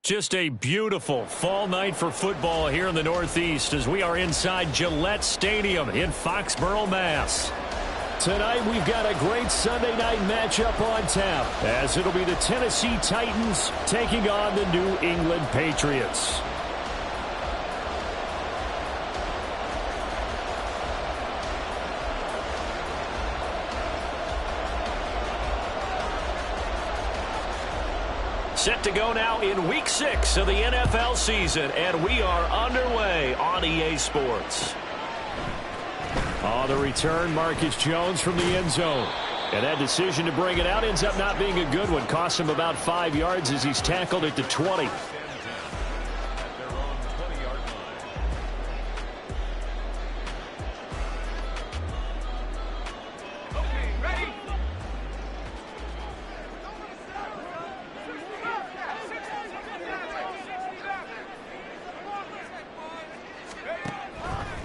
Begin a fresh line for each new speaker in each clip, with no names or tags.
Just a beautiful fall night for football here in the Northeast as we are inside Gillette Stadium in Foxborough, Mass. Tonight we've got a great Sunday night matchup on tap as it'll be the Tennessee Titans taking on the New England Patriots. Set to go now in Week 6 of the NFL season, and we are underway on EA Sports. On the return, Marcus Jones from the end zone. And that decision to bring it out ends up not being a good one. Cost him about 5 yards as he's tackled at the 20.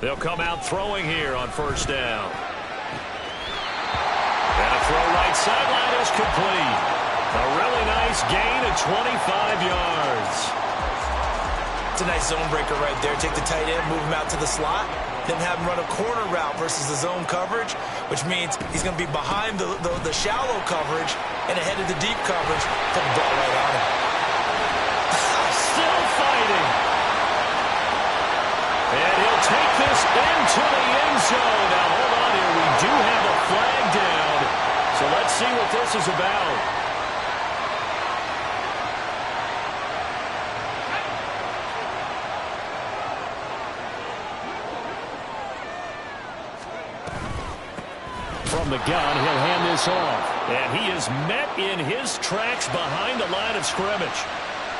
They'll come out throwing here on first down. And a throw right sideline is complete. A really nice gain of 25 yards.
It's a nice zone breaker right there. Take the tight end, move him out to the slot, then have him run a corner route versus the zone coverage, which means he's going to be behind the shallow coverage and ahead of the deep coverage. Put the ball right on him.
Still fighting. And he'll take this into the end zone. Now, hold on here. We do have a flag down. So let's see what this is about. From the gun, he'll hand this off. And he is met in his tracks behind the line of scrimmage.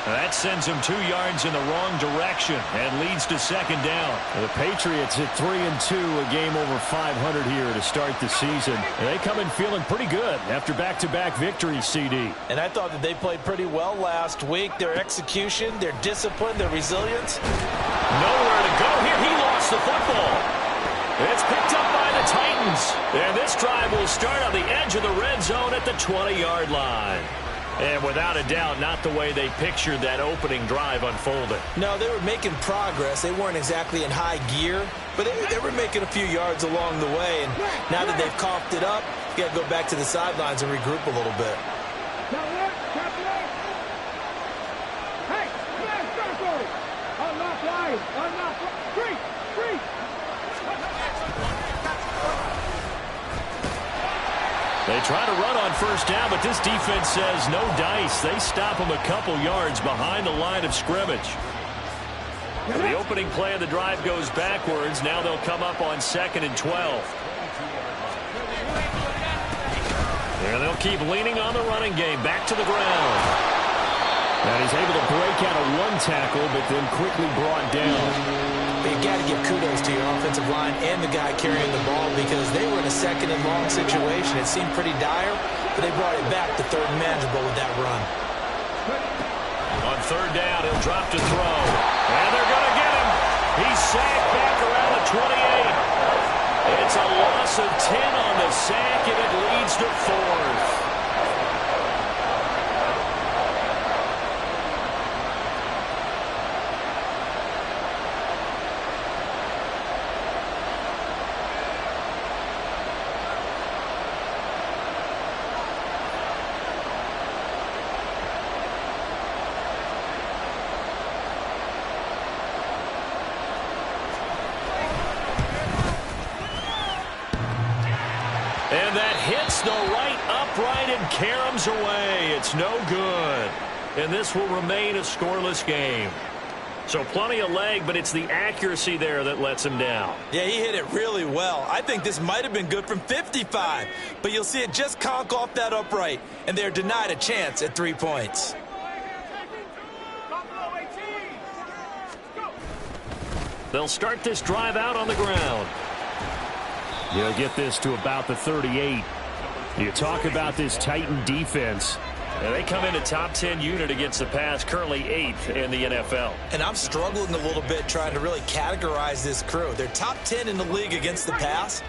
That sends him 2 yards in the wrong direction and leads to second down. The Patriots at 3-2, a game over 500 here to start the season. And they come in feeling pretty good after back-to-back victories, CD.
And I thought that they played pretty well last week. Their execution, their discipline, their resilience.
Nowhere to go here. He lost the football. It's picked up by the Titans. And this drive will start on the edge of the red zone at the 20-yard line. And without a doubt, not the way they pictured that opening drive unfolding.
No, they were making progress. They weren't exactly in high gear, but they were making a few yards along the way. And now that they've coughed it up, you got to go back to the sidelines and regroup a little bit.
Hey, unlock line, unlock line, free.
They try to run on first down, but this defense says no dice. They stop them a couple yards behind the line of scrimmage. The opening play of the drive goes backwards. Now they'll come up on 2nd and 12. There they'll keep leaning on the running game. Back to the ground. And he's able to break out of one tackle, but then quickly brought down.
But you got to give kudos to your offensive line and the guy carrying the ball because they were in a 2nd and long situation. It seemed pretty dire, but they brought it back to 3rd and manageable with that run.
On 3rd down, he'll drop to throw. And they're going to get him. He's sacked back around the 28. It's a loss of 10 on the sack, and it leads to 4th. And that hits the right upright and caroms away. It's no good. And this will remain a scoreless game. So plenty of leg, but it's the accuracy there that lets him down.
Yeah, he hit it really well. I think this might have been good from 55. But you'll see it just conk off that upright. And they're denied a chance at 3 points.
They'll start this drive out on the ground. He'll get this to about the 38. You talk about this Titan defense. And they come in a top 10 unit against the pass, currently 8th in the NFL.
And I'm struggling a little bit trying to really categorize this crew. They're top 10 in the league against the pass,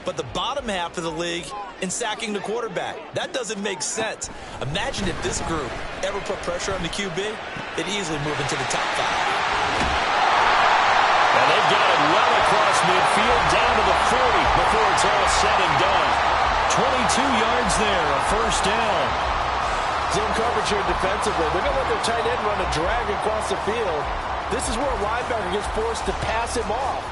but the bottom half of the league in sacking the quarterback. That doesn't make sense. Imagine if this group ever put pressure on the QB, they'd easily move into the top 5.
And they've got it well across midfield down to the 40 before it's all said and done. 22 yards there, a first down.
Zone coverage here defensively. They're going to let their tight end run a drag across the field. This is where a linebacker gets forced to pass him off.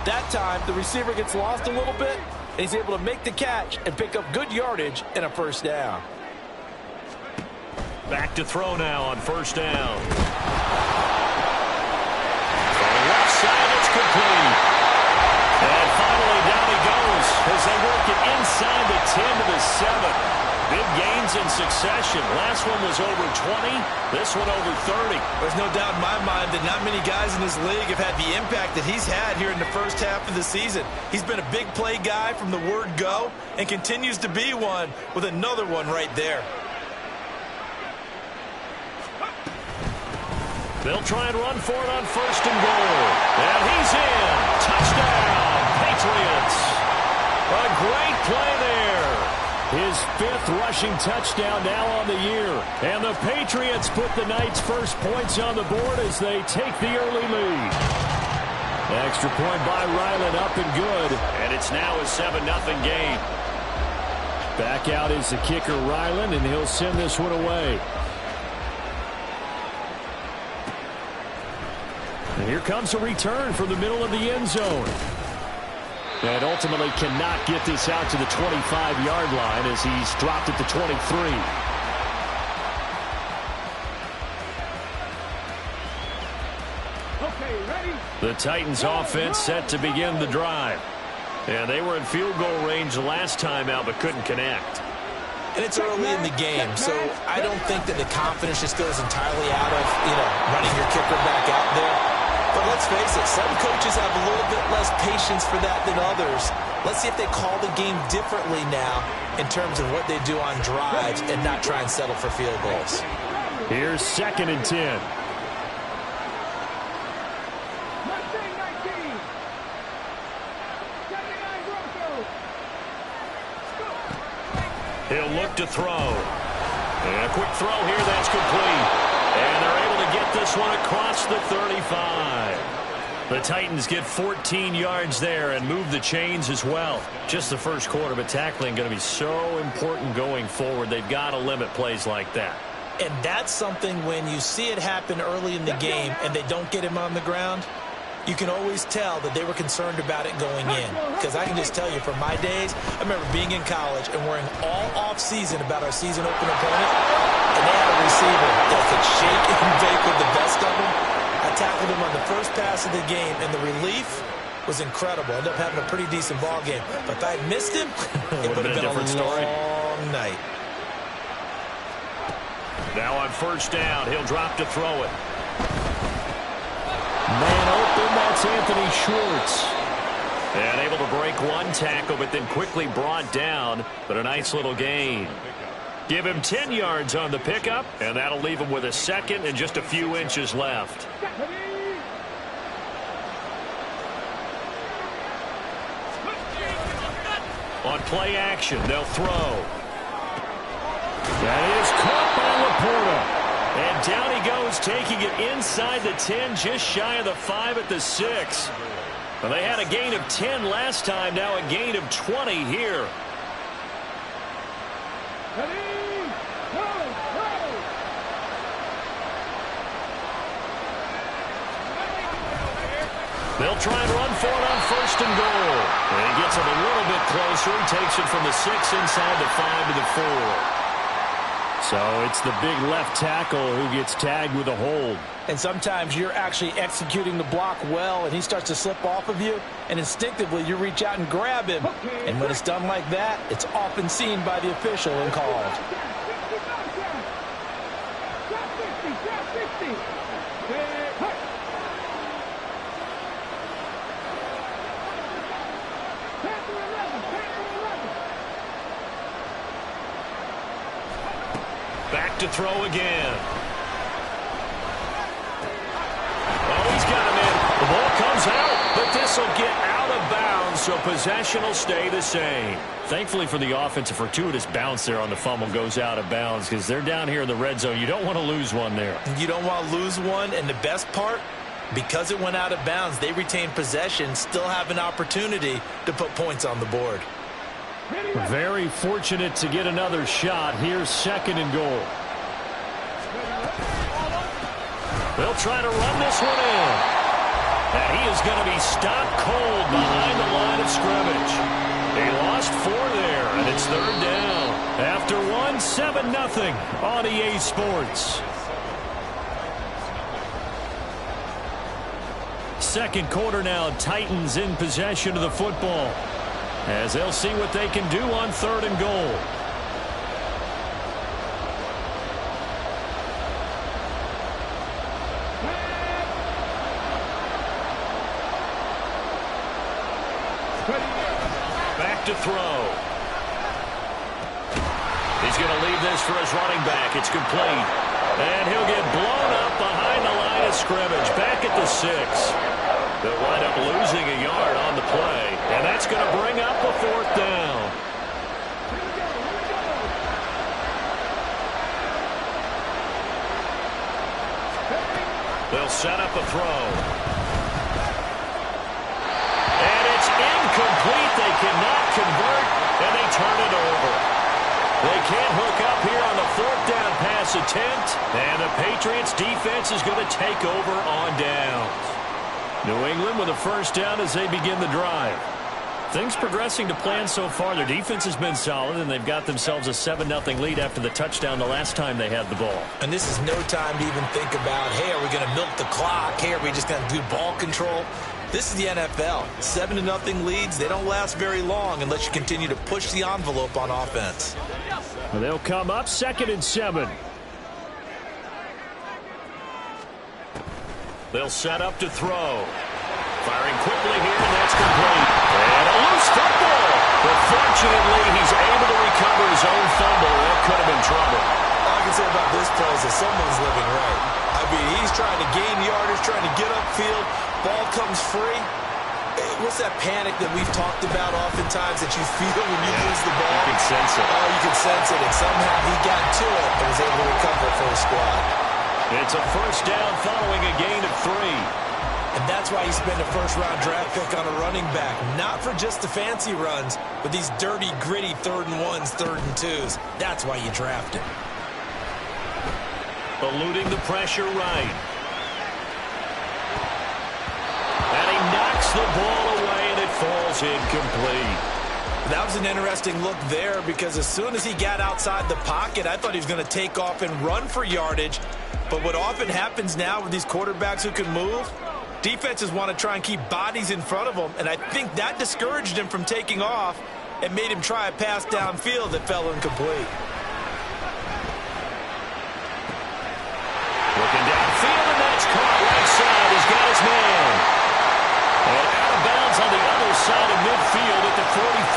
That time, the receiver gets lost a little bit, and he's able to make the catch and pick up good yardage and a first down.
Back to throw now on first down. On the left side, it's complete. And finally, down he goes as they work it inside the 10 to the 7. Big gains in succession. Last one was over 20. This one over 30.
There's no doubt in my mind that not many guys in this league have had the impact that he's had here in the first half of the season. He's been a big play guy from the word go and continues to be one with another one right there.
They'll try and run for it on first and goal. And he's in. Touchdown, Patriots. A great play there. His 5th rushing touchdown now on the year. And the Patriots put the Knights' first points on the board as they take the early lead. Extra point by Ryland up and good. And it's now a 7-0 game. Back out is the kicker, Ryland, and he'll send this one away. And here comes a return from the middle of the end zone. And ultimately cannot get this out to the 25-yard line as he's dropped it to 23.
Okay, ready?
The Titans offense set to begin the drive. And they were in field goal range last time out but couldn't connect.
And it's early in the game, so I don't think that the confidence just goes entirely out of, running your kicker back out there. But let's face it, some coaches have a little bit less patience for that than others. Let's see if they call the game differently now in terms of what they do on drives and not try and settle for field goals.
Here's 2nd and 10.
Mustang 19. 79 Broncos.
He'll look to throw. And a quick throw here, that's complete. And they're able to get this one across the 35. The Titans get 14 yards there and move the chains as well. Just the first quarter, but tackling going to be so important going forward. They've got to limit plays like that.
And that's something when you see it happen early in the game and they don't get him on the ground, you can always tell that they were concerned about it going in. Because I can just tell you from my days, I remember being in college and worrying all off-season about our season opener opponent, and they had a receiver that could shake and bake with the best of them. I tackled him on the first pass of the game, and the relief was incredible. Ended up having a pretty decent ball game. But if I had missed him, it would have been a
different story.
long night.
Now on first down, he'll drop to throw it. Man open, that's Anthony Schwartz. And able to break one tackle, but then quickly brought down. But a nice little gain. Give him 10 yards on the pickup, and that'll leave him with a 2nd and just a few inches left. On play action, they'll throw. That is caught by Laporta. And down he goes, taking it inside the 10, just shy of the 5 at the 6. Well, they had a gain of 10 last time, now a gain of 20 here. They'll try and run for it on first and goal. And he gets it a little bit closer. He takes it from the 6 inside the 5 to the 4. So it's the big left tackle who gets tagged with a hold.
And sometimes you're actually executing the block well, and he starts to slip off of you, and instinctively you reach out and grab him. And when it's done like that, it's often seen by the official and called.
Back to throw again. Oh, he's got him in. The ball comes out, but this will get out of bounds so possession will stay the same. Thankfully for the offense, a fortuitous bounce there on the fumble goes out of bounds because they're down here in the red zone. You don't want to lose one there.
You don't want to lose one, and the best part, because it went out of bounds, they retain possession, still have an opportunity to put points on the board.
Very fortunate to get another shot. Here's 2nd and goal. They'll try to run this one in. And he is going to be stopped cold behind the line of scrimmage. They lost 4 there, and it's 3rd down. After 7-0 on EA Sports. Second quarter now, Titans in possession of the football, as they'll see what they can do on 3rd and goal. Back to throw. He's going to leave this for his running back. It's complete. And he'll get blown up behind the line of scrimmage. Back at the 6. They'll wind up losing a yard on the play. And that's going to bring up a 4th down. They'll set up a throw. And it's incomplete. They cannot convert, and they turn it over. They can't hook up here on the 4th down pass attempt, and the Patriots defense is going to take over on downs. New England with a 1st down as they begin the drive. Things progressing to plan so far. Their defense has been solid, and they've got themselves a 7-0 lead after the touchdown the last time they had the ball.
And this is no time to even think about, hey, are we going to milk the clock? Hey, are we just going to do ball control? This is the NFL. 7-0 leads, they don't last very long unless you continue to push the envelope on offense.
They'll come up 2nd and 7. They'll set up to throw. Firing quickly here, and that's complete. And a loose football. But fortunately, he's able to recover his own fumble. That could have been trouble.
All I can say about this play is that someone's living right. I mean, he's trying to gain yardage, trying to get upfield. Ball comes free. What's that panic that we've talked about oftentimes that you feel when you lose the ball?
You can sense it.
Oh, you can sense it. And somehow he got to it and was able to recover for his squad.
It's a 1st down following a gain of 3.
And that's why you spend a 1st-round draft pick on a running back. Not for just the fancy runs, but these dirty, gritty 3rd and 1s, 3rd and 2s. That's why you draft him.
Eluding the pressure right. And he knocks the ball away, and it falls incomplete.
That was an interesting look there because as soon as he got outside the pocket, I thought he was going to take off and run for yardage. But what often happens now with these quarterbacks who can move, defenses want to try and keep bodies in front of them, and I think that discouraged him from taking off and made him try a pass downfield that fell incomplete.
Looking downfield, and that's caught right side. He's got his man. And out of bounds on the other side of midfield at the 45.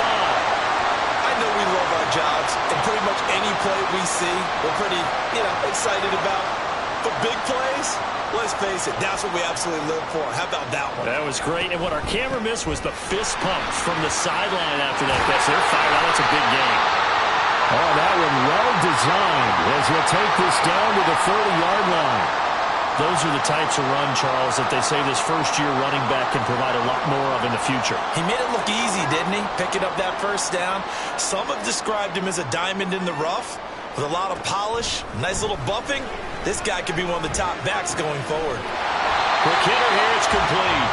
I know we love our jobs, and pretty much any play we see, we're pretty, excited about. But big plays, let's face it, that's what we absolutely live for. How about that one?
That was great. And what our camera missed was the fist pumps from the sideline after that catch. They're fired out. That's a big game. Oh, that one well designed as he'll take this down to the 40-yard line. Those are the types of run, Charles, that they say this first-year running back can provide a lot more of in the future.
He made it look easy, didn't he? Picking up that 1st down. Some have described him as a diamond in the rough with a lot of polish, nice little bumping. This guy could be one of the top backs going forward.
For Kidder here, it's complete.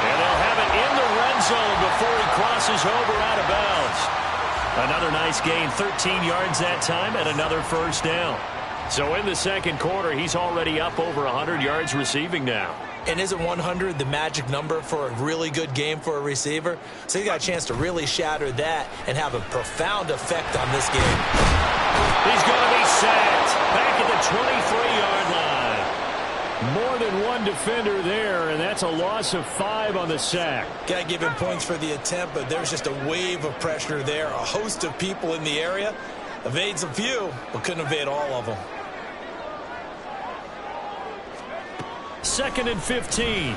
And they'll have it in the red zone before he crosses over out of bounds. Another nice gain, 13 yards that time, and another 1st down. So in the second quarter, he's already up over 100 yards receiving now.
And isn't 100 the magic number for a really good game for a receiver? So he got a chance to really shatter that and have a profound effect on this game.
He's going to be sacked back at the 23-yard line. More than one defender there, and that's a loss of 5 on the sack.
Got to give him points for the attempt, but there's just a wave of pressure there. A host of people in the area. Evades a few, but couldn't evade all of them.
2nd and 15.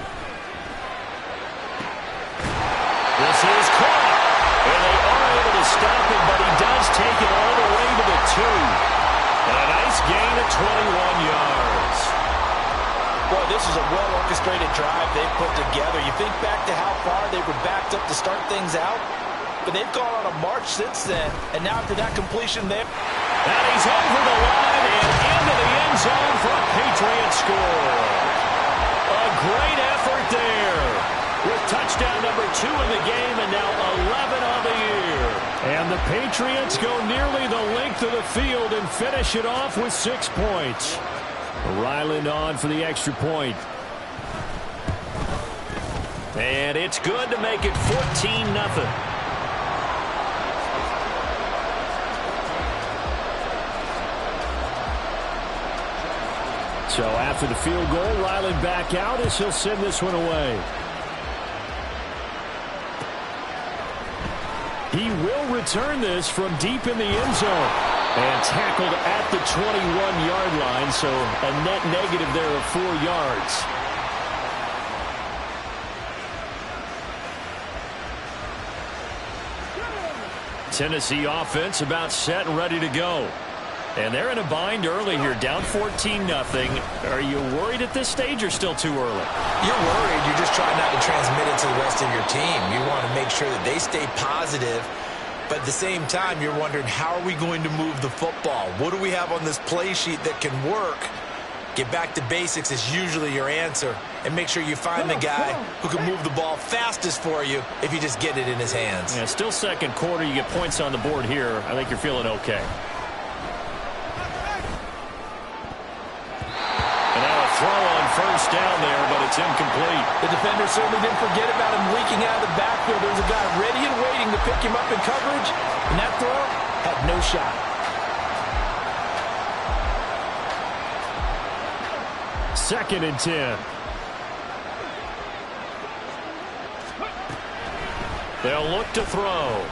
This is caught. And they are able to stop him, but he does take it all the way to the 2. And a nice gain of 21 yards.
Boy, this is a well-orchestrated drive they've put together. You think back to how far they were backed up to start things out, but they've gone on a march since then. And now after that completion there.
And he's over the line and into the end zone for a Patriots score. A great effort there. With touchdown number 2 in the game and now 11 on the year. And the Patriots go nearly the length of the field and finish it off with 6 points. Ryland on for the extra point. And it's good to make it 14-0. So after the field goal, Ryland back out as he'll send this one away. He will return this from deep in the end zone. And tackled at the 21-yard line, so a net negative there of 4 yards. Tennessee offense about set and ready to go. And they're in a bind early here, down 14-0. Are you worried at this stage or still too early?
You're worried. You're just trying not to transmit it to the rest of your team. You want to make sure that they stay positive. But at the same time, you're wondering, how are we going to move the football? What do we have on this play sheet that can work? Get back to basics is usually your answer. And make sure you find the guy who can move the ball fastest for you if you just get it in his hands.
Yeah, still second quarter. You get points on the board here. I think you're feeling okay. And now a throw on first down there, but it's incomplete.
The defender certainly didn't forget about him leaking out of the backfield. There was a guy ready and waiting to pick him up in coverage, and that throw had no shot.
Second and 10. They'll look to throw.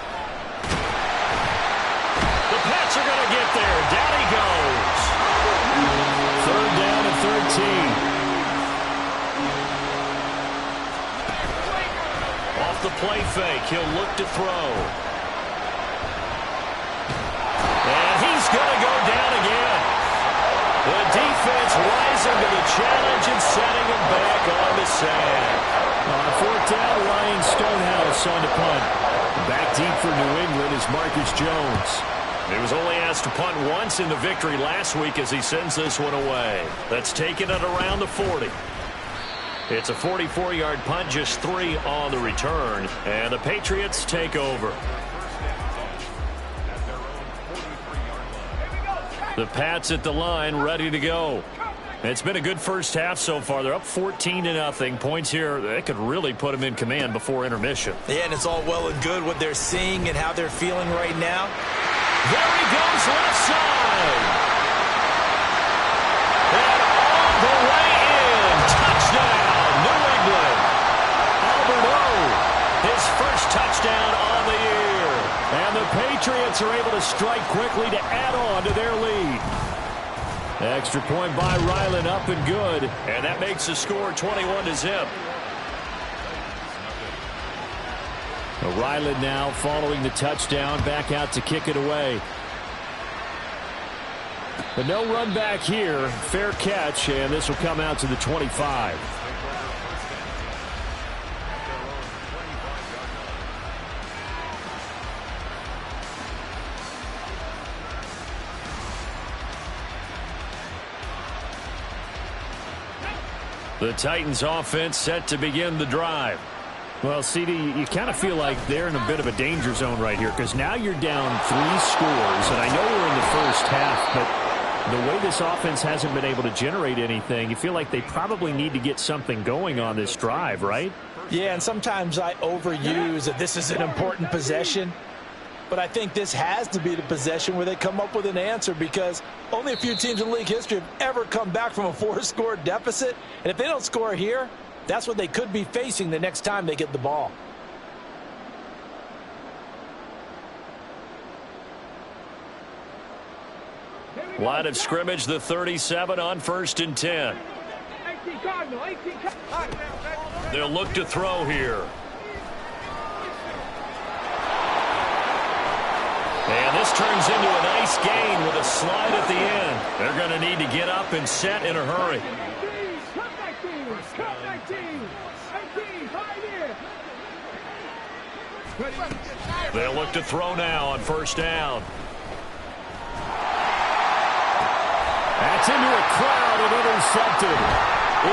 The Pats are going to get there. Down he goes. Third down and 13. Off the play fake, he'll look to throw. And he's going to go down again. The defense rising to the challenge and setting him back on the sand. On fourth down, Ryan Stonehouse on the punt. Back deep for New England is Marcus Jones. He was only asked to punt once in the victory last week as he sends this one away. That's taking it around the 40. It's a 44-yard punt, just 3 on the return. And the Patriots take over. The Pats at the line, ready to go. It's been a good first half so far. They're up 14-0. Points here, they could really put them in command before intermission.
Yeah, and it's all well and good what they're seeing and how they're feeling right now.
There he goes, left side. And all the way in. Touchdown, New England. Albert O, his first touchdown on the year. And the Patriots are able to strike quickly to add on to their lead. Extra point by Ryland, up and good. And that makes the score 21-0. Ryland now following the touchdown, back out to kick it away. But no run back here. Fair catch, and this will come out to the 25. The Titans offense set to begin the drive. Well, CD, you kind of feel like they're in a bit of a danger zone right here because now you're down 3 scores, and I know we're in the first half, but the way this offense hasn't been able to generate anything, you feel like they probably need to get something going on this drive, right?
Yeah, and sometimes I overuse that this is an important possession. But I think this has to be the possession where they come up with an answer because only a few teams in league history have ever come back from a 4-score deficit. And if they don't score here, that's what they could be facing the next time they get the ball.
Line of scrimmage, the 37 on 1st and 10.
18 Cardinal, 18 Cardinal.
They'll look to throw here. And this turns into a nice gain with a slide at the end. They're going to need to get up and set in a hurry. They'll look to throw now on first down. That's into a crowd and intercepted.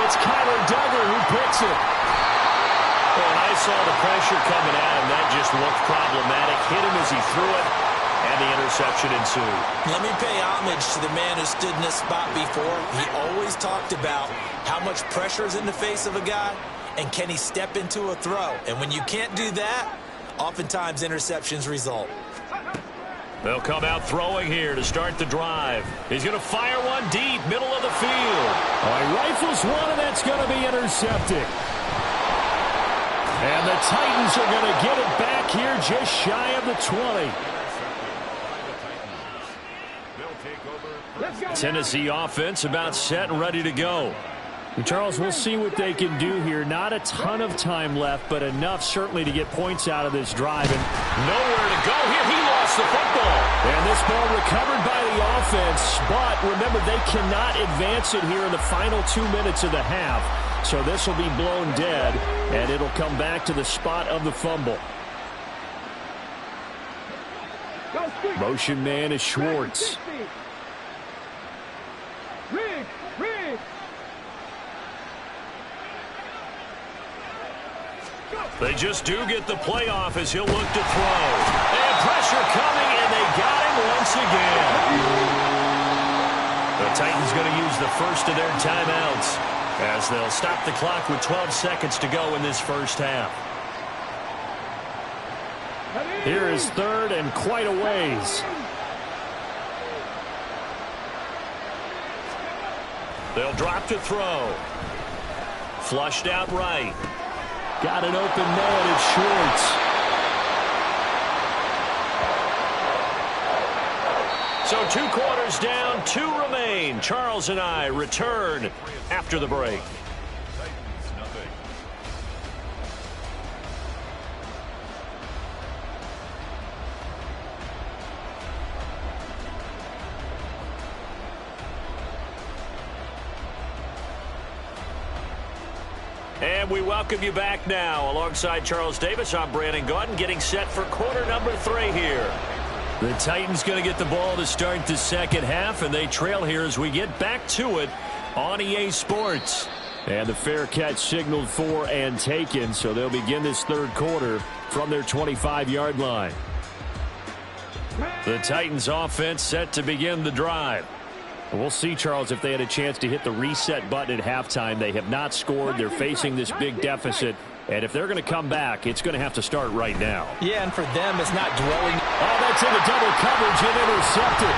It's Kyler Duggar who picks it. When I saw the pressure coming at him, that just looked problematic. Hit him as he threw it, and the interception ensued.
Let me pay homage to the man who stood in this spot before. He always talked about how much pressure is in the face of a guy, and can he step into a throw. And when you can't do that, oftentimes interceptions result.
They'll come out throwing here to start the drive. He's going to fire one deep, middle of the field. He rifles one, and that's going to be intercepted. And the Titans are going to get it back here just shy of the 20. Tennessee offense about set and ready to go.
And Charles, we'll see what they can do here. Not a ton of time left, but enough certainly to get points out of this drive. And
nowhere to go here. He lost the football.
And this ball recovered by the offense. But remember, they cannot advance it here in the final 2 minutes of the half. So this will be blown dead, and it'll come back to the spot of the fumble. Motion man is Schwartz.
They just do get the playoff as he'll look to throw. And pressure coming, and they got him once again. The Titans going to use the first of their timeouts as they'll stop the clock with 12 seconds to go in this first half.
Here is third and quite a ways.
They'll drop to throw. Flushed out right.
Got an open man, it's Schwartz.
So 2 quarters down, 2 remain. Charles and I return after the break. And we welcome you back now. Alongside Charles Davis, I'm Brandon Gaudin, getting set for quarter number 3 here. The Titans going to get the ball to start the second half, and they trail here as we get back to it on EA Sports. And the fair catch signaled for and taken, so they'll begin this third quarter from their 25-yard line. The Titans offense set to begin the drive. We'll see, Charles, if they had a chance to hit the reset button at halftime. They have not scored. They're facing this big deficit. And if they're going to come back, it's going to have to start right now.
Yeah, and for them, it's not dwelling.
Oh, that's into double coverage and intercepted.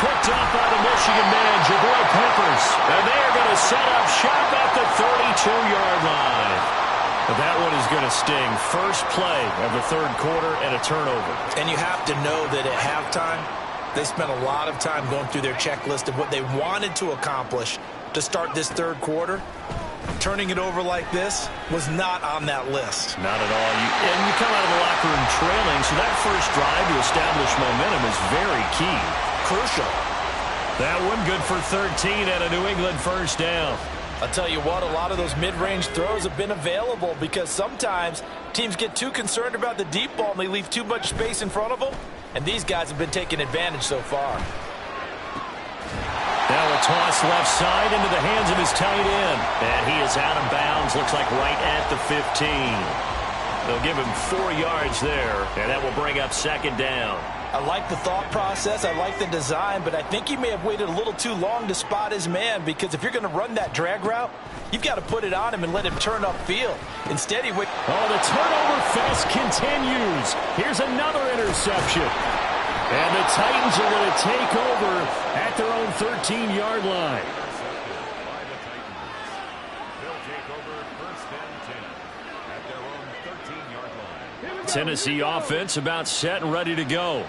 Picked up by the Michigan man, Jabril Peppers. And they are going to set up shop at the 32-yard line. But that one is going to sting. First play of the third quarter and a turnover.
And you have to know that at halftime, they spent a lot of time going through their checklist of what they wanted to accomplish to start this third quarter. Turning it over like this was not on that list.
Not at all. And you come out of the locker room trailing, so that first drive to establish momentum is very key.
Crucial.
That one good for 13 and a New England first down.
I'll tell you what, a lot of those mid-range throws have been available because sometimes teams get too concerned about the deep ball and they leave too much space in front of them. And these guys have been taking advantage so far.
Now a toss left side into the hands of his tight end. And he is out of bounds, looks like right at the 15. They'll give him 4 yards there, and that will bring up second down.
I like the thought process. I like the design, but I think he may have waited a little too long to spot his man because if you're going to run that drag route, you've got to put it on him and let him turn upfield. Instead, he wait.
Oh, the turnover fest continues. Here's another interception. And the Titans are going to take over at their own 13-yard line. Tennessee offense about set and ready to go.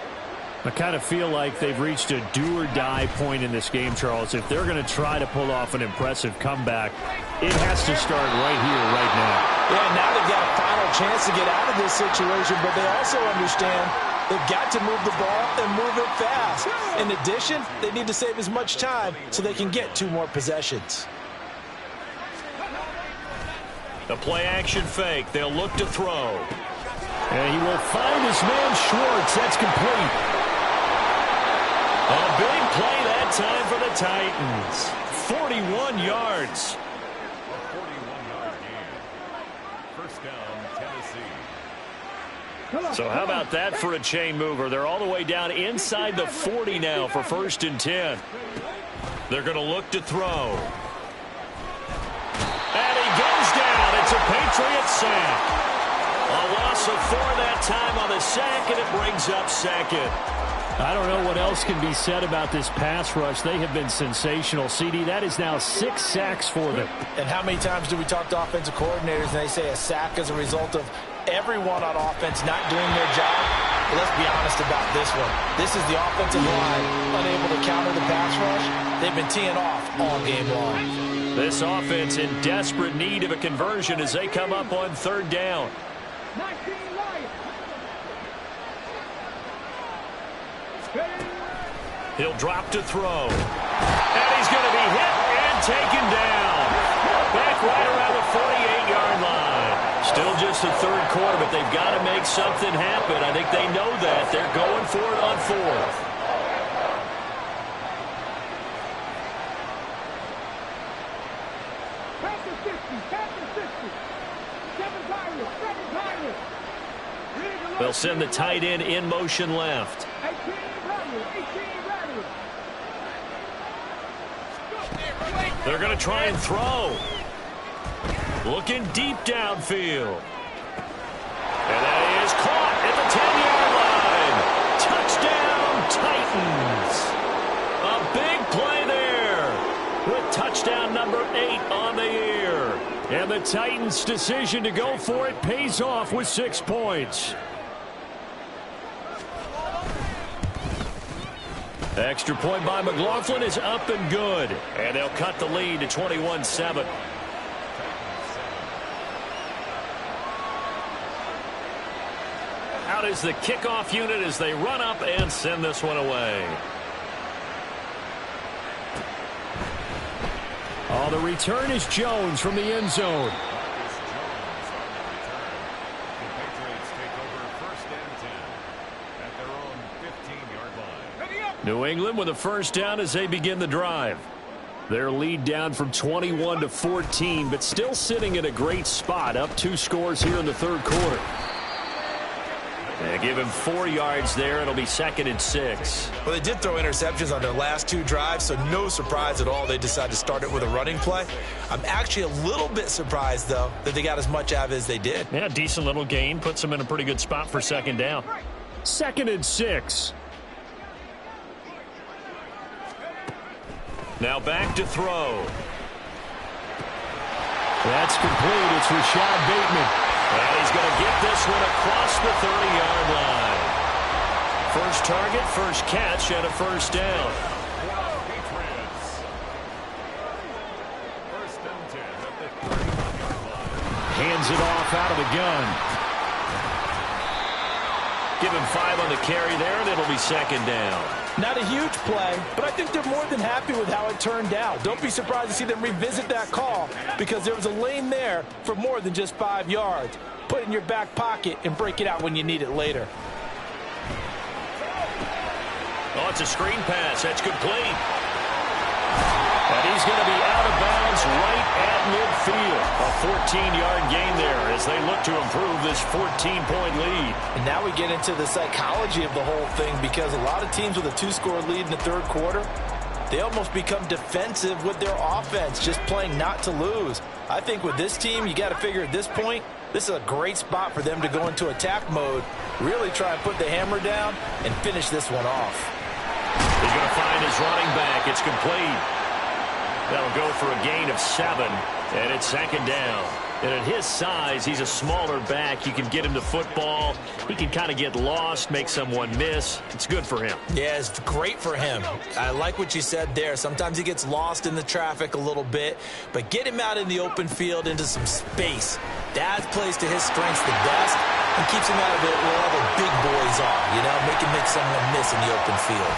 I kind of feel like they've reached a do-or-die point in this game, Charles. If they're going to try to pull off an impressive comeback, it has to start right here, right now.
Yeah, now they've got a final chance to get out of this situation, but they also understand They've got to move the ball and move it fast. In addition, they need to save as much time so they can get 2 more possessions.
The play-action fake. They'll look to throw. And he will find his man Schwartz. That's complete. A big play that time for the Titans. 41 yards.
A 41-yard gain. First down, Tennessee.
So how about that for a chain mover? They're all the way down inside the 40 now for 1st and 10. They're going to look to throw. And he goes down. It's a Patriot sack. A loss of 4 that time on the sack, and it brings up 2nd.
I don't know what else can be said about this pass rush. They have been sensational. CD, that is now 6 sacks for them.
And how many times do we talk to offensive coordinators and they say a sack is a result of everyone on offense not doing their job? Well, let's be honest about this one. This is the offensive line unable to counter the pass rush. They've been teeing off all game long.
This offense in desperate need of a conversion as they come up on 3rd down.
19 right.
He'll drop to throw. And he's going to be hit and taken down. Back right around the 48-yard line. Still just the 3rd quarter, but they've got to make something happen. I think they know that. They're going for it on 4th.
Pass to 60. Pass to 60. 7 Pirates. 7 Pirates.
They'll send the tight end in motion left.
18 Pirates. 18 Pirates.
They're going to try and throw. Looking deep downfield. And that is caught at the 10-yard line. Touchdown, Titans. A big play there with touchdown number 8 on the year. And the Titans' decision to go for it pays off with 6 points. Extra point by McLaughlin is up and good. And they'll cut the lead to 21-7. Out is the kickoff unit as they run up and send this one away.
Oh, the return is Jones from the end zone.
New England with a first down as they begin the drive. Their lead down from 21 to 14, but still sitting in a great spot, up 2 scores here in the 3rd quarter. They give him 4 yards there. It'll be 2nd and 6.
Well, they did throw interceptions on their last 2 drives, so no surprise at all they decided to start it with a running play. I'm actually a little bit surprised, though, that they got as much out of it as they did.
Yeah, decent little gain. Puts them in a pretty good spot for 2nd down.
2nd and 6.
Now back to throw.
That's complete. It's Rashad Bateman.
And he's going to get this one across the 30-yard line. First target, first catch, and a first down.
Hands it off out of the gun.
Give him 5 on the carry there, and it'll be 2nd down.
Not a huge play, but I think they're more than happy with how it turned out. Don't be surprised to see them revisit that call because there was a lane there for more than just 5 yards. Put it in your back pocket and break it out when you need it later.
Oh, it's a screen pass. That's complete. And he's going to be out of bounds right at midfield. A 14-yard gain there as they look to improve this 14-point lead.
And now we get into the psychology of the whole thing because a lot of teams with a 2-score lead in the 3rd quarter, they almost become defensive with their offense, just playing not to lose. I think with this team, you got to figure at this point, this is a great spot for them to go into attack mode, really try and put the hammer down and finish this one off.
He's going to find his running back. It's complete. That'll go for a gain of 7, and it's 2nd down. And at his size, he's a smaller back. You can get him to football. He can kind of get lost, make someone miss. It's good for him.
Yeah, it's great for him. I like what you said there. Sometimes he gets lost in the traffic a little bit, but get him out in the open field into some space. That plays to his strengths the best. and keeps him out of it where all the big boys are, you know, make someone miss in the open field.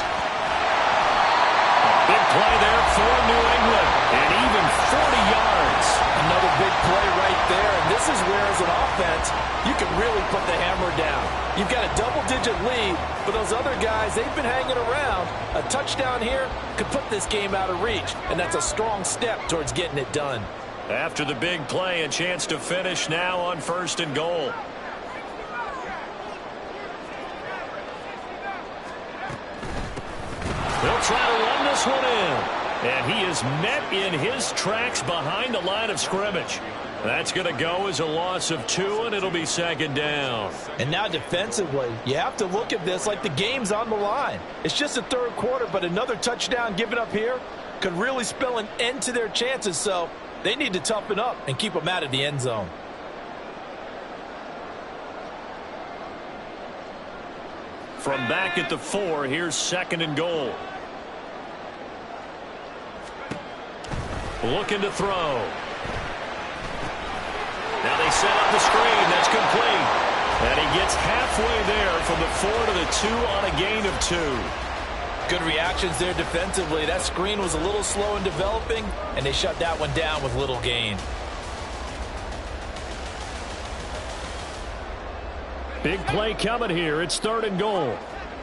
Big play there for New England, and even 40 yards.
Another big play right there, and this is where, as an offense, you can really put the hammer down. You've got a double-digit lead, but those other guys, they've been hanging around. A touchdown here could put this game out of reach, and that's a strong step towards getting it done.
After the big play, a chance to finish now on 1st and goal. They'll try to run this one in. And he is met in his tracks behind the line of scrimmage. That's going to go as a loss of 2, and it'll be 2nd down.
And now defensively, you have to look at this like the game's on the line. It's just the 3rd quarter, but another touchdown given up here could really spell an end to their chances, so they need to toughen up and keep them out of the end zone.
From back at the 4, here's 2nd and goal. Looking to throw. Now they set up the screen. That's complete. And he gets halfway there from the 4 to the 2 on a gain of 2.
Good reactions there defensively. That screen was a little slow in developing, and they shut that one down with little gain.
Big play coming here. It's 3rd and goal.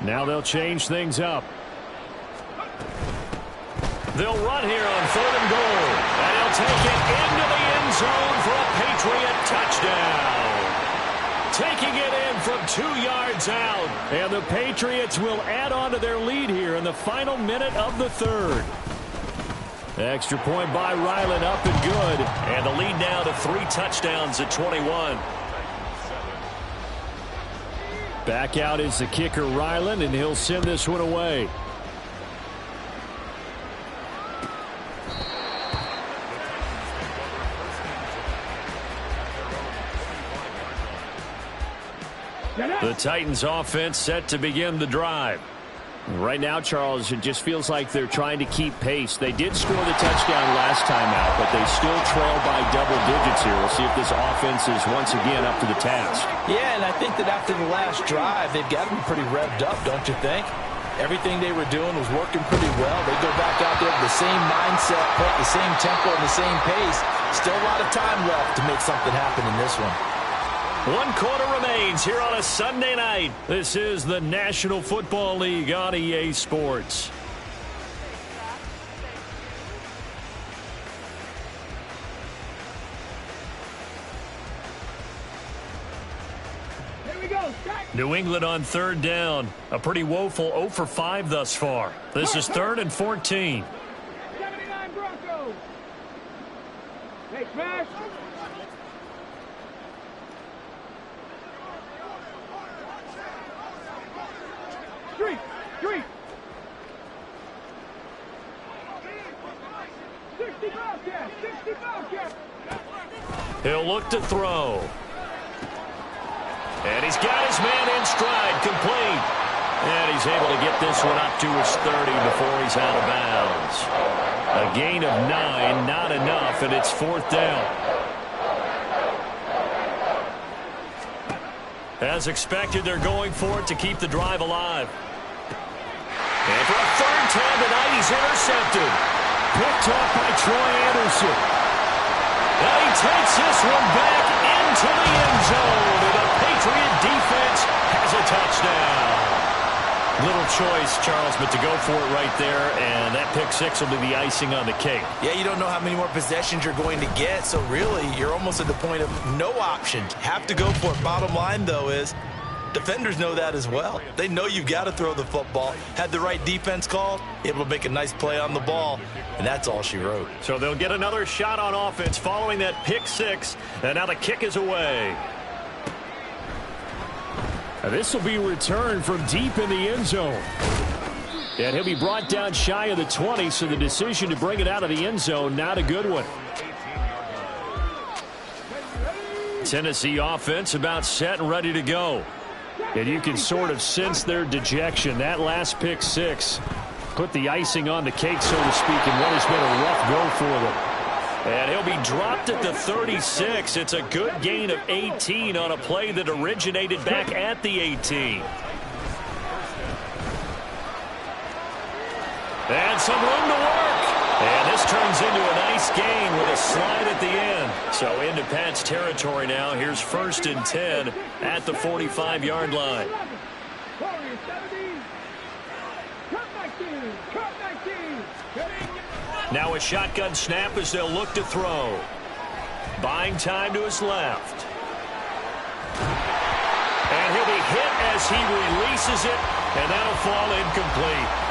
Now they'll change things up. They'll run here on 3rd and goal. And he'll take it into the end zone for a Patriot touchdown. Taking it in from 2 yards out. And the Patriots will add on to their lead here in the final minute of the 3rd. Extra point by Ryland, up and good. And the lead now to 3 touchdowns at 21. Back out is the kicker, Ryland, and he'll send this one away. The Titans offense set to begin the drive. Right now, Charles, it just feels like they're trying to keep pace. They did score the touchdown last time out, but they still trail by double digits here. We'll see if this offense is once again up to the task.
Yeah, and I think that after the last drive, they've got them pretty revved up, don't you think? Everything they were doing was working pretty well. They go back out there with the same mindset, put the same tempo and the same pace. Still a lot of time left to make something happen in this one.
1 quarter remains here on a Sunday night. This is the National Football League on EA Sports.
Here we go.
New England on 3rd down. A pretty woeful 0 for 5 thus far. This is 3rd and 14.
79 Broncos. Hey, smash. Street. 60 Bobcats. 60 Bobcats.
He'll look to throw. And he's got his man in stride, complete. And he's able to get this one up to his 30 before he's out of bounds. A gain of 9, not enough, and it's 4th down. As expected, they're going for it to keep the drive alive. And for a 3rd time tonight, he's intercepted. Picked off by Troy Anderson. And he takes this one back into the end zone. And the Patriot defense has a touchdown. Little choice, Charles, but to go for it right there, and that pick 6 will be the icing on the cake.
Yeah, you don't know how many more possessions you're going to get, so really you're almost at the point of no option. Have to go for it. Bottom line, though, is defenders know that as well. They know you've got to throw the football. Had the right defense called, able to make a nice play on the ball, and that's all she wrote.
So they'll get another shot on offense following that pick 6, and now the kick is away. This will be returned from deep in the end zone. And he'll be brought down shy of the 20, so the decision to bring it out of the end zone, not a good one. Tennessee offense about set and ready to go. And you can sort of sense their dejection. That last pick 6 put the icing on the cake, so to speak, in what has been a rough go for them.
And he'll be dropped at the 36. It's a good gain of 18 on a play that originated back at the 18. And some room to work. And this turns into a nice gain with a slide at the end. So into Pat's territory now. Here's 1st and 10 at the 45-yard line. Now a shotgun snap as they'll look to throw. Buying time to his left. And he'll be hit as he releases it, and that'll fall incomplete.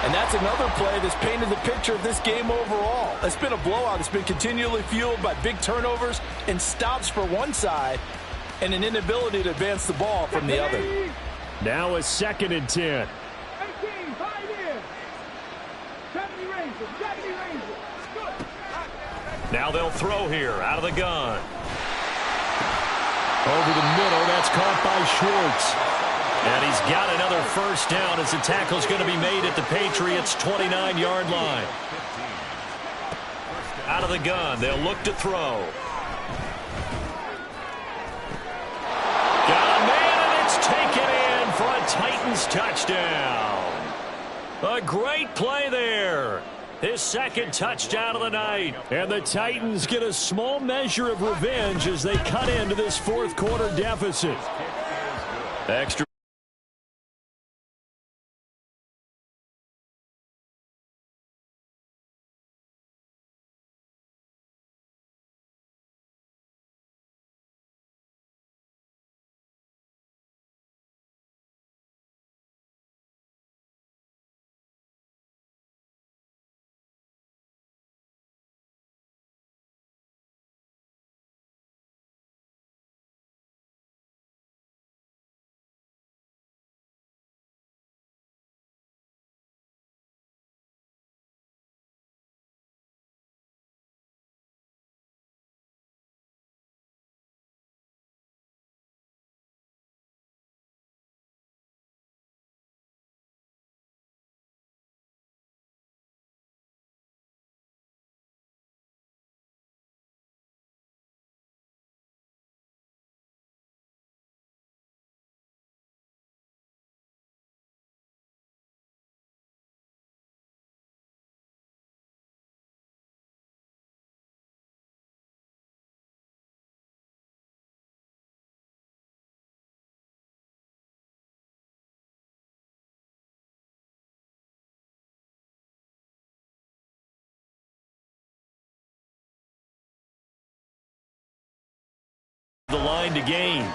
And that's another play that's painted the picture of this game overall. It's been a blowout. It's been continually fueled by big turnovers and stops for one side and an inability to advance the ball from the other.
Now a 2nd and 10.
Now they'll throw here out of the gun. Over the middle, that's caught by Schwartz. And he's got another 1st down as the tackle's going to be made at the Patriots' 29-yard line. Out of the gun, they'll look to throw. Got a man, and it's taken in for a Titans touchdown. A great play there. His 2nd touchdown of the night.
And the Titans get a small measure of revenge as they cut into this 4th quarter deficit.
Extra. The line to gain.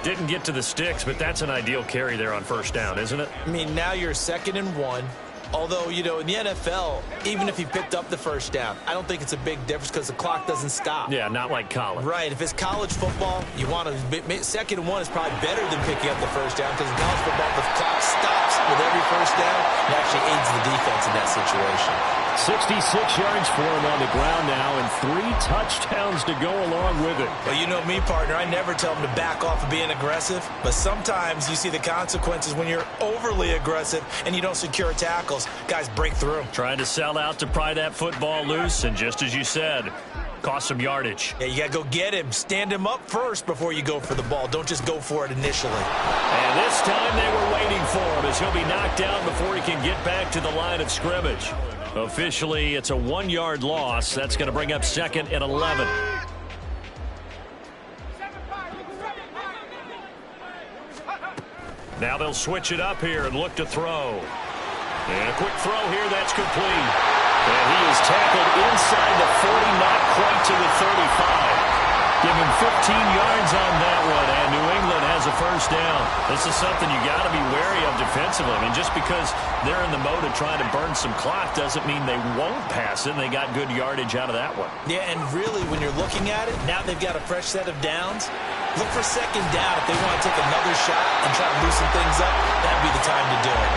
Didn't get to the sticks, but that's an ideal carry there on 1st down, isn't it?
I mean, now you're 2nd and 1. Although, you know, in the NFL, even if he picked up the 1st down, I don't think it's a big difference because the clock doesn't stop.
Yeah, not like college.
Right. If it's college football, you want to 2nd and 1 is probably better than picking up the 1st down because in college football, the clock stops with every 1st down. It actually aids the defense in that situation.
66 yards for him on the ground now and 3 touchdowns to go along with it.
Well, you know me, partner. I never tell him to back off of being aggressive, but sometimes you see the consequences when you're overly aggressive and you don't secure tackles. Guys break through.
Trying to sell out to pry that football loose, and just as you said, cost some yardage.
Yeah, you got to go get him. Stand him up first before you go for the ball. Don't just go for it initially.
And this time they were waiting for him as he'll be knocked down before he can get back to the line of scrimmage. Officially, it's a 1-yard loss. That's going to bring up 2nd and 11. Now they'll switch it up here and look to throw. And a quick throw here, that's complete. And he is tackled inside the 40, not quite to the 35. Give him 15 yards on that one, and New England has a 1st down. This is something you got to be wary of defensively. I mean, just because they're in the mode of trying to burn some clock doesn't mean they won't pass it, and they got good yardage out of that one.
Yeah, and really, when you're looking at it, now they've got a fresh set of downs. Look for 2nd down if they want to take another shot and try to loosen things up. That'd be the time to do it.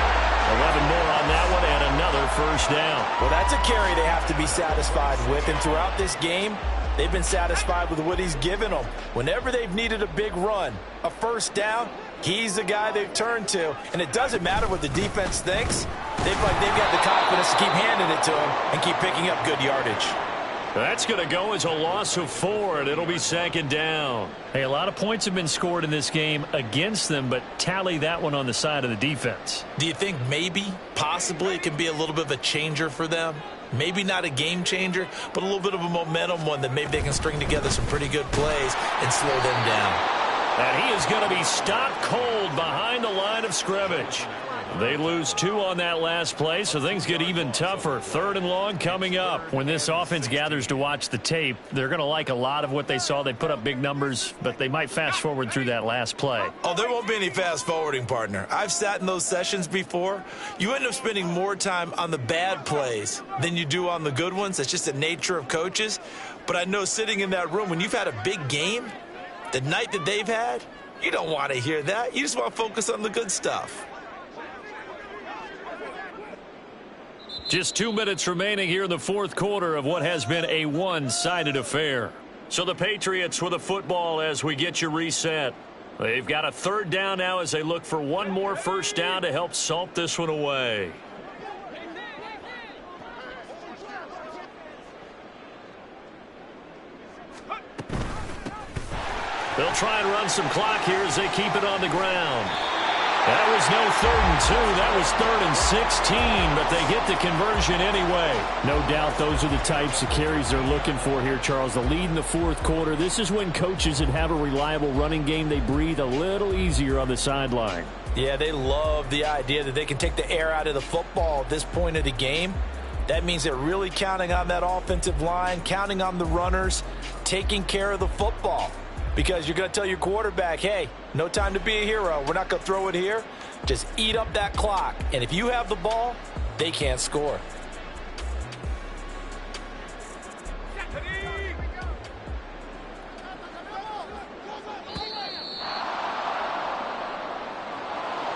11 more on that one and another 1st down.
Well, that's a carry they have to be satisfied with, and throughout this game, they've been satisfied with what he's given them. Whenever they've needed a big run, a 1st down, he's the guy they've turned to. And it doesn't matter what the defense thinks. They've got the confidence to keep handing it to him and keep picking up good yardage.
That's going to go as a loss of 4, and it'll be second down. Hey, a lot of points have been scored in this game against them, but tally that one on the side of the defense.
Do you think maybe, possibly, it can be a little bit of a changer for them? Maybe not a game changer, but a little bit of a momentum one that maybe they can string together some pretty good plays and slow them down.
And he is going to be stopped cold behind the line of scrimmage. They lose 2 on that last play, so things get even tougher. 3rd and long coming up.
When this offense gathers to watch the tape, they're going to like a lot of what they saw. They put up big numbers, but they might fast forward through that last play.
Oh, there won't be any fast forwarding, partner. I've sat in those sessions before. You end up spending more time on the bad plays than you do on the good ones. That's just the nature of coaches. But I know sitting in that room, when you've had a big game, the night that they've had, you don't want to hear that. You just want to focus on the good stuff.
Just 2 minutes remaining here in the 4th quarter of what has been a one-sided affair. So the Patriots with a football as we get you reset. They've got a 3rd down now as they look for one more first down to help salt this one away. They'll try and run some clock here as they keep it on the ground. That was no 3rd and 2. That was 3rd and 16, but they get the conversion anyway.
No doubt those are the types of carries they're looking for here, Charles. The lead in the 4th quarter. This is when coaches that have a reliable running game, they breathe a little easier on the sideline.
Yeah, they love the idea that they can take the air out of the football at this point of the game. That means they're really counting on that offensive line, counting on the runners, taking care of the football. Because you're going to tell your quarterback, hey, no time to be a hero. We're not going to throw it here. Just eat up that clock. And if you have the ball, they can't score.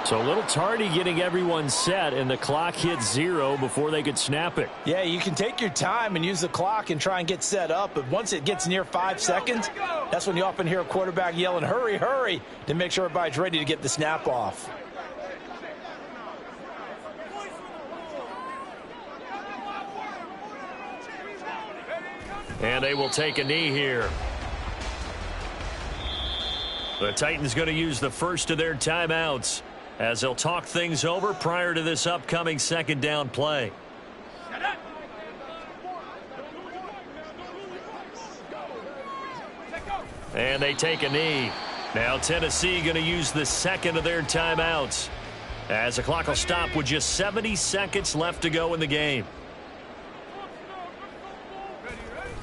So a little tardy getting everyone set, and the clock hit 0 before they could snap it.
Yeah, you can take your time and use the clock and try and get set up, but once it gets near 5 seconds, that's when you often hear a quarterback yelling, hurry, hurry, to make sure everybody's ready to get the snap off.
And they will take a knee here. The Titans going to use the first of their timeouts as they'll talk things over prior to this upcoming 2nd down play. And they take a knee. Now Tennessee going to use the 2nd of their timeouts as the clock will stop with just 70 seconds left to go in the game.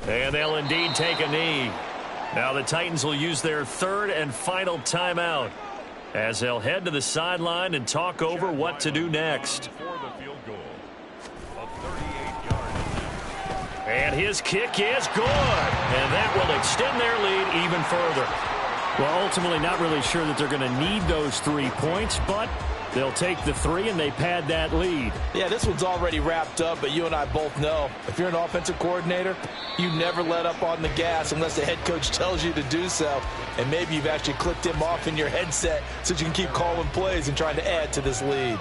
And they'll indeed take a knee. Now the Titans will use their 3rd and final timeout as they'll head to the sideline and talk over what to do next. And his kick is good. And that will extend their lead even further.
Well, ultimately not really sure that they're going to need those 3 points, but they'll take the 3 and they pad that lead.
Yeah, this one's already wrapped up, but you and I both know if you're an offensive coordinator, you never let up on the gas unless the head coach tells you to do so. And maybe you've actually clicked him off in your headset so you can keep calling plays and trying to add to this lead.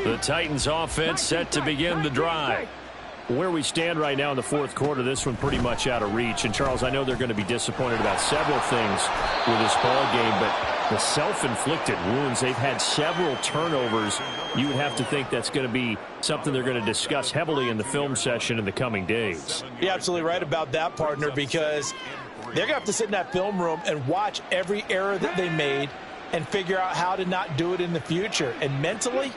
The Titans offense set to begin the drive.
Where we stand right now in the 4th quarter, this one pretty much out of reach. And, Charles, I know they're going to be disappointed about several things with this ball game, but the self-inflicted wounds, they've had several turnovers. You would have to think that's going to be something they're going to discuss heavily in the film session in the coming days.
You're absolutely right about that, partner, because they're going to have to sit in that film room and watch every error that they made and figure out how to not do it in the future. And mentally,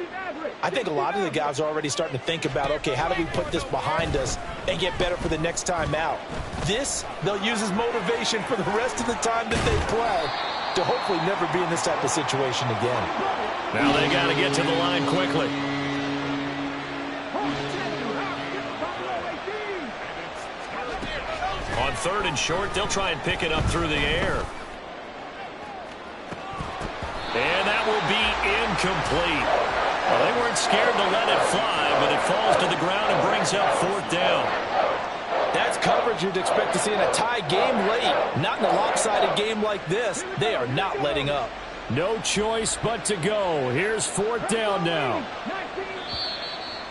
I think a lot of the guys are already starting to think about, okay, how do we put this behind us and get better for the next time out? This, they'll use as motivation for the rest of the time that they play to hopefully never be in this type of situation again.
Now they got to get to the line quickly. On 3rd and short, they'll try and pick it up through the air. And that will be incomplete. Well, they weren't scared to let it fly, but it falls to the ground and brings up 4th down.
That's coverage
numbers you'd expect to see in a tie game late. Not in a lopsided game like this. They are not letting up.
No choice but to go. Here's 4th down now.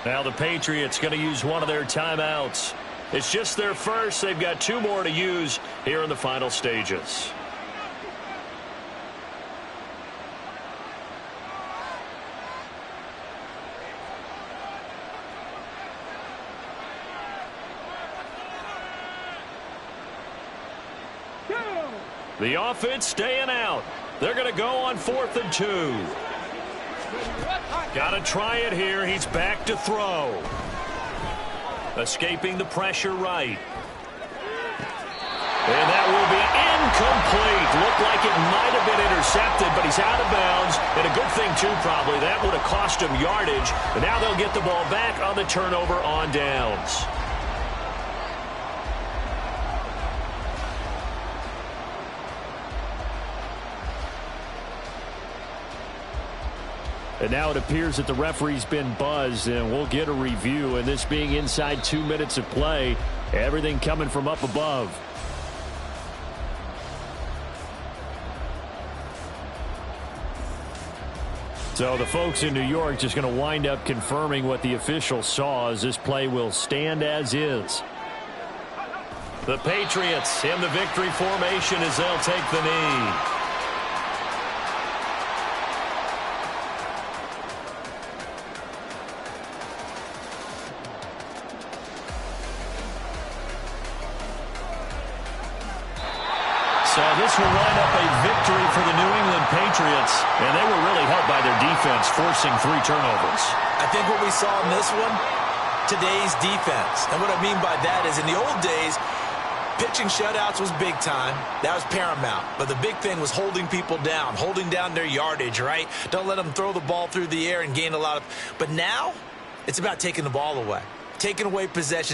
Now the Patriots going to use one of their timeouts. It's just their first. They've got 2 more to use here in the final stages. The offense staying out. They're going to go on 4th and 2. Got to try it here. He's back to throw. Escaping the pressure right. And that will be incomplete. Looked like it might have been intercepted, but he's out of bounds. And a good thing, too, probably. That would have cost him yardage. But now they'll get the ball back on the turnover on downs. And now it appears that the referee's been buzzed, and we'll get a review. And this being inside 2 minutes of play, everything coming from up above. So the folks in New York just going to wind up confirming what the official saw, as this play will stand as is. The Patriots in the victory formation as they'll take the knee. So this will wind up a victory for the New England Patriots, and they were really helped by their defense, forcing 3 turnovers.
I think what we saw in this one, today's defense. And what I mean by that is in the old days, pitching shutouts was big time. That was paramount. But the big thing was holding people down, holding down their yardage, right? Don't let them throw the ball through the air and gain a lot of... But now, it's about taking the ball away, taking away possession.